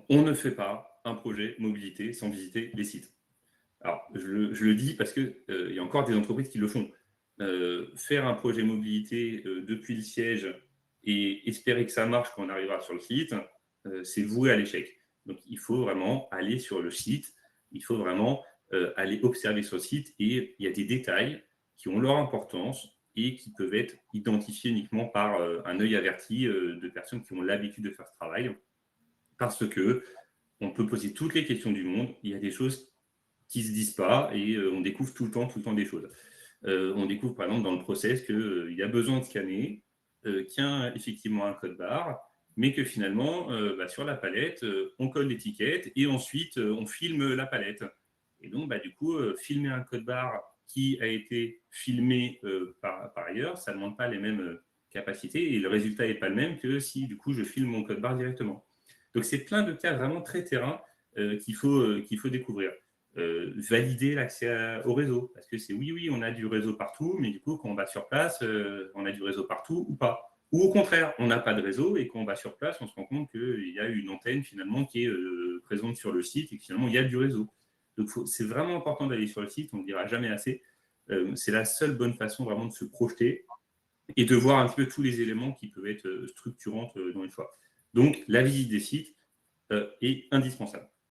on ne fait pas un projet mobilité sans visiter les sites. Alors, je le dis parce qu'il y a encore des entreprises qui le font. Faire un projet mobilité depuis le siège et espérer que ça marche quand on arrivera sur le site, c'est voué à l'échec. Donc, il faut vraiment aller sur le site, il faut vraiment aller observer sur le site et il y a des détails qui ont leur importance et qui peuvent être identifiés uniquement par un œil averti de personnes qui ont l'habitude de faire ce travail. Parce que on peut poser toutes les questions du monde, il y a des choses qui ne se disent pas et on découvre tout le temps des choses. On découvre par exemple dans le process qu'il y a besoin de scanner, qu'il y a effectivement un code barre, mais que finalement, sur la palette, on colle l'étiquette et ensuite on filme la palette. Et donc, du coup, filmer un code barre qui a été filmé par ailleurs, ça ne demande pas les mêmes capacités et le résultat n'est pas le même que si du coup je filme mon code barre directement. Donc, c'est plein de cas vraiment très terrain qu'il faut découvrir. Valider l'accès au réseau. Parce que c'est oui, on a du réseau partout, mais du coup, quand on va sur place, on a du réseau partout ou pas. Ou au contraire, on n'a pas de réseau et quand on va sur place, on se rend compte qu'il y a une antenne finalement qui est présente sur le site et que finalement, il y a du réseau. Donc, c'est vraiment important d'aller sur le site, on ne le dira jamais assez. C'est la seule bonne façon vraiment de se projeter et de voir un petit peu tous les éléments qui peuvent être structurants dans une fois. Donc, la visite des sites est indispensable.